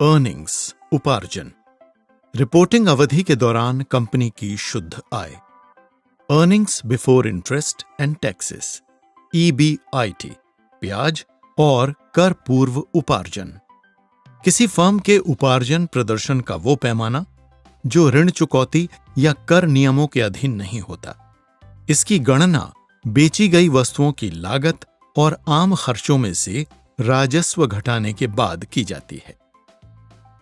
Earnings उपार्जन, reporting अवधि के दौरान कंपनी की शुद्ध आय। Earnings before interest and taxes EBIT, ब्याज और कर पूर्व उपार्जन। किसी फर्म के उपार्जन प्रदर्शन का वो पैमाना जो ऋण चुकौती या कर नियमों के अधीन नहीं होता। इसकी गणना बेची गई वस्तुओं की लागत और आम खर्चों में से राजस्व घटाने के बाद की जाती है।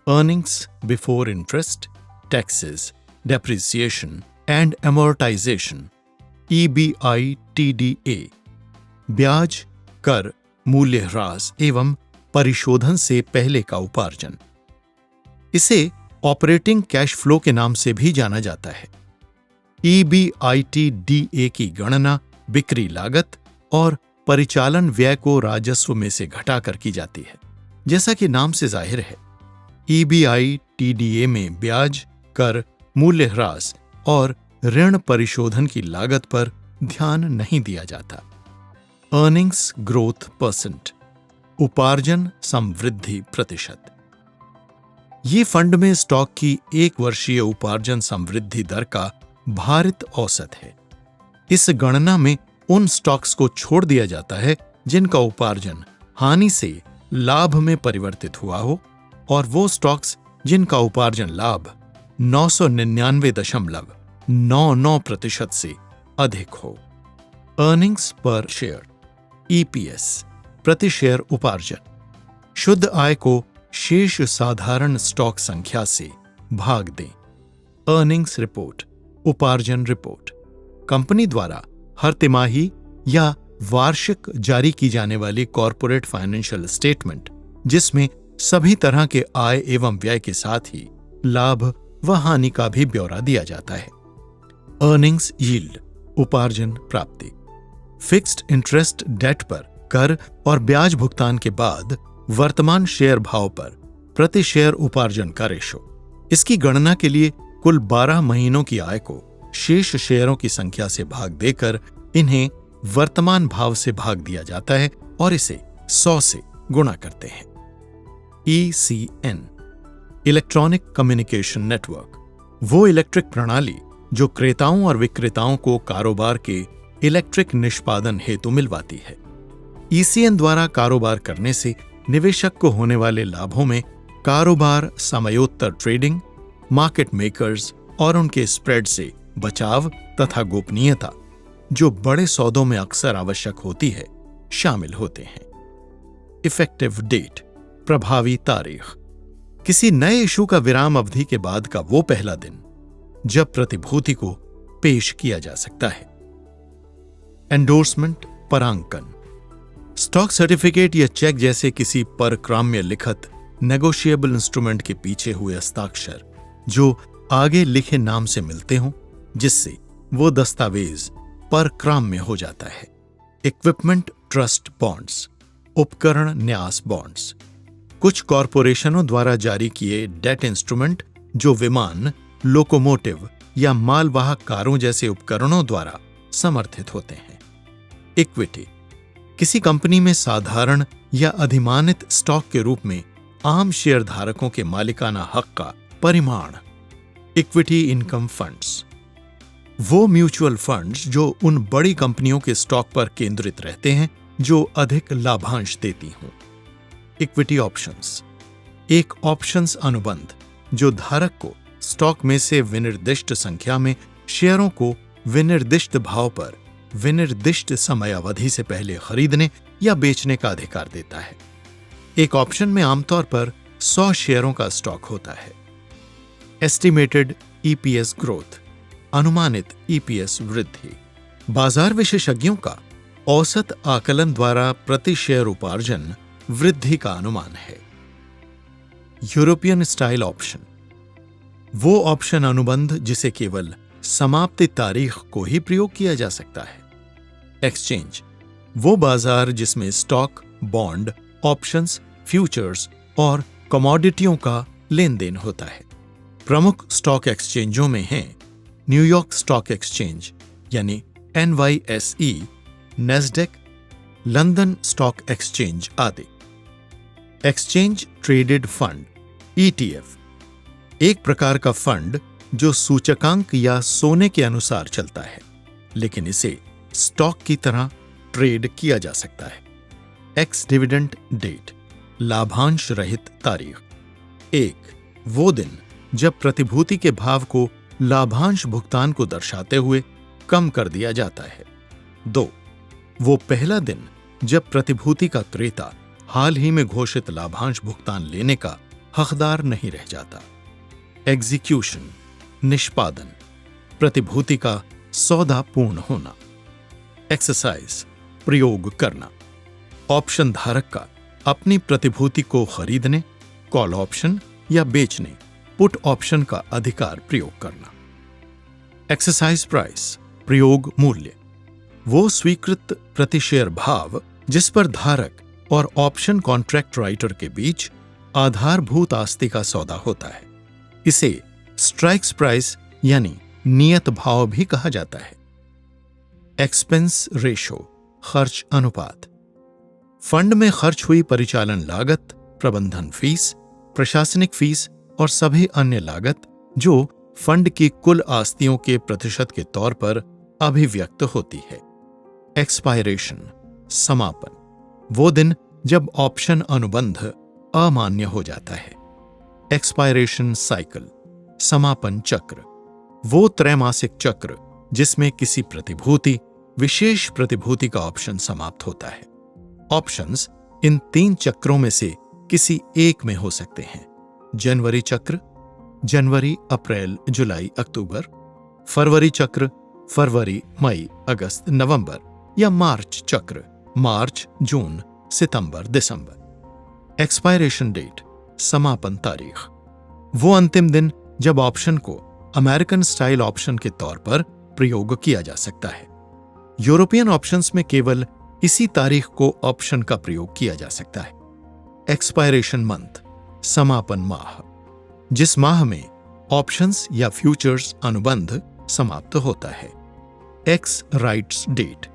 Earnings before interest, taxes, depreciation and amortisation EBITDA, ब्याज, कर, मूल्य ह्रास एवं परिशोधन से पहले का उपार्जन। इसे ऑपरेटिंग कैश फ्लो के नाम से भी जाना जाता है। EBITDA की गणना बिक्री लागत और परिचालन व्यय को राजस्व में से घटाकर की जाती है। जैसा कि नाम से जाहिर है, EBITDA में ब्याज, कर, मूल्य ह्रास और ऋण परिशोधन की लागत पर ध्यान नहीं दिया जाता। अर्निंग्स ग्रोथ परसेंट, उपार्जन समवृद्धि प्रतिशत। ये फंड में स्टॉक की एक वर्षीय उपार्जन समवृद्धि दर का भारित औसत है। इस गणना में उन स्टॉक्स को छोड़ दिया जाता है जिनका उपार्जन हानि से लाभ में परिवर्तित हुआ हो, और वो स्टॉक्स जिनका उपार्जन लाभ 999.99% से अधिक हो। अर्निंग्स पर शेयर EPS, प्रति शेयर उपार्जन। शुद्ध आय को शेष साधारण स्टॉक संख्या से भाग दें। अर्निंग्स रिपोर्ट, उपार्जन रिपोर्ट, कंपनी द्वारा हर तिमाही या वार्षिक जारी की जाने वाली कॉर्पोरेट फाइनेंशियल स्टेटमेंट, जिसमें सभी तरह के आय एवं व्यय के साथ ही लाभ व हानि का भी ब्यौरा दिया जाता है। अर्निंग्स यील्ड, उपार्जन प्राप्ति, फिक्स्ड इंटरेस्ट डेट पर कर और ब्याज भुगतान के बाद वर्तमान शेयर भाव पर प्रति शेयर उपार्जन का रेशो। इसकी गणना के लिए कुल 12 महीनों की आय को शेष शेयरों की संख्या से भाग देकर इन्हें वर्तमान भाव से भाग दिया जाता है और इसे 100 से गुणा करते हैं। ECN, इलेक्ट्रॉनिक कम्युनिकेशन नेटवर्क, वो इलेक्ट्रिक प्रणाली जो क्रेताओं और विक्रेताओं को कारोबार के इलेक्ट्रिक निष्पादन हेतु मिलवाती है। ECN द्वारा कारोबार करने से निवेशक को होने वाले लाभों में कारोबार समयोत्तर ट्रेडिंग, मार्केट मेकर्स और उनके स्प्रेड से बचाव तथा गोपनीयता, जो बड़े सौदों में अक्सर आवश्यक होती है, शामिल होते हैं। इफेक्टिव डेट, प्रभावी तारीख, किसी नए इशू का विराम अवधि के बाद का वो पहला दिन जब प्रतिभूति को पेश किया जा सकता है। एंडोर्समेंट, परांकन, स्टॉक सर्टिफिकेट या चेक जैसे किसी परक्राम्य लिखत नेगोशिएबल इंस्ट्रूमेंट के पीछे हुए हस्ताक्षर जो आगे लिखे नाम से मिलते हों, जिससे वो दस्तावेज परक्राम्य हो जाता है। इक्विपमेंट ट्रस्ट बॉन्ड्स, उपकरण न्यास बॉन्ड्स, कुछ कॉरपोरेशनों द्वारा जारी किए डेट इंस्ट्रूमेंट जो विमान, लोकोमोटिव या मालवाहक कारों जैसे उपकरणों द्वारा समर्थित होते हैं। इक्विटी, किसी कंपनी में साधारण या अधिमानित स्टॉक के रूप में आम शेयरधारकों के मालिकाना हक का परिमाण। इक्विटी इनकम फंड्स, वो म्यूचुअल फंड्स जो उन बड़ी कंपनियों के स्टॉक पर केंद्रित रहते हैं जो अधिक लाभांश देती हों। इक्विटी ऑप्शंस, एक ऑप्शंस अनुबंध जो धारक को स्टॉक में से विनिर्दिष्ट संख्या में शेयरों को विनिर्दिष्ट भाव पर विनिर्दिष्ट समयावधि से पहले खरीदने या बेचने का अधिकार देता है। एक ऑप्शन में आमतौर पर 100 शेयरों का स्टॉक होता है। एस्टिमेटेड EPS ग्रोथ, अनुमानित EPS वृद्धि, बाजार विशेषज्ञों का औसत आकलन द्वारा प्रति शेयर उपार्जन वृद्धि का अनुमान है। यूरोपियन स्टाइल ऑप्शन, वो ऑप्शन अनुबंध जिसे केवल समाप्ति तारीख को ही प्रयोग किया जा सकता है। एक्सचेंज, वो बाजार जिसमें स्टॉक, बॉन्ड, ऑप्शंस, फ्यूचर्स और कमोडिटियों का लेन देन होता है। प्रमुख स्टॉक एक्सचेंजों में हैं न्यूयॉर्क स्टॉक एक्सचेंज यानी NYSE, Nasdaq, London stock exchange आदि। एक्सचेंज ट्रेडेड फंड ETF एक प्रकार का फंड जो सूचकांक या सोने के अनुसार चलता है, लेकिन इसे स्टॉक की तरह ट्रेड किया जा सकता है। एक्स डिविडेंड डेट, लाभांश रहित तारीख। 1. वो दिन जब प्रतिभूति के भाव को लाभांश भुगतान को दर्शाते हुए कम कर दिया जाता है। 2. वो पहला दिन जब प्रतिभूति का क्रेता हाल ही में घोषित लाभांश भुगतान लेने का हकदार नहीं रह जाता। एग्जीक्यूशन, निष्पादन, प्रतिभूति का सौदा पूर्ण होना। एक्सरसाइज, प्रयोग करना। ऑप्शन धारक का अपनी प्रतिभूति को खरीदने, कॉल ऑप्शन या बेचने, पुट ऑप्शन का अधिकार प्रयोग करना। एक्सरसाइज प्राइस, प्रयोग मूल्य, वो स्वीकृत प्रति शेयर भाव जिस पर धारक और ऑप्शन कॉन्ट्रैक्ट राइटर के बीच आधारभूत आस्ति का सौदा होता है। इसे स्ट्राइक्स प्राइस यानी नियत भाव भी कहा जाता है। एक्सपेंस रेशो, खर्च अनुपात, फंड में खर्च हुई परिचालन लागत, प्रबंधन फीस, प्रशासनिक फीस और सभी अन्य लागत जो फंड की कुल आस्तियों के प्रतिशत के तौर पर अभिव्यक्त होती है। एक्सपायरेशन, समापन, वो दिन जब ऑप्शन अनुबंध अमान्य हो जाता है। एक्सपायरेशन साइकिल, समापन चक्र, वो त्रैमासिक चक्र जिसमें किसी प्रतिभूति, विशेष प्रतिभूति का ऑप्शन समाप्त होता है। ऑप्शंस इन 3 चक्रों में से किसी एक में हो सकते हैं। जनवरी चक्र, जनवरी, अप्रैल, जुलाई, अक्टूबर। फरवरी चक्र, फरवरी, मई, अगस्त, नवंबर या मार्च चक्र, मार्च, जून, सितंबर, दिसंबर। एक्सपायरेशन डेट, समापन तारीख, वो अंतिम दिन जब ऑप्शन को अमेरिकन स्टाइल ऑप्शन के तौर पर प्रयोग किया जा सकता है। यूरोपियन ऑप्शंस में केवल इसी तारीख को ऑप्शन का प्रयोग किया जा सकता है। एक्सपायरेशन मंथ, समापन माह, जिस माह में ऑप्शंस या फ्यूचर्स अनुबंध समाप्त होता है। एक्स राइट्स डेट,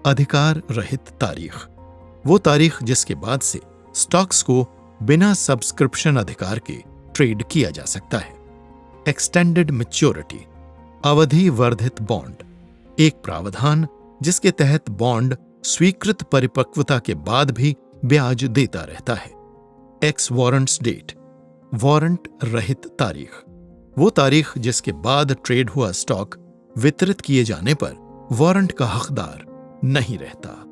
अधिकार रहित तारीख, वो तारीख जिसके बाद से स्टॉक्स को बिना सब्सक्रिप्शन अधिकार के ट्रेड किया जा सकता है। एक्सटेंडेड मैच्योरिटी, अवधि वर्धित बॉन्ड, एक प्रावधान जिसके तहत बॉन्ड स्वीकृत परिपक्वता के बाद भी ब्याज देता रहता है। एक्स वारंट्स डेट, वारंट रहित तारीख, वो तारीख जिसके बाद ट्रेड हुआ स्टॉक वितरित किए जाने पर वारंट का हकदार नहीं रहता।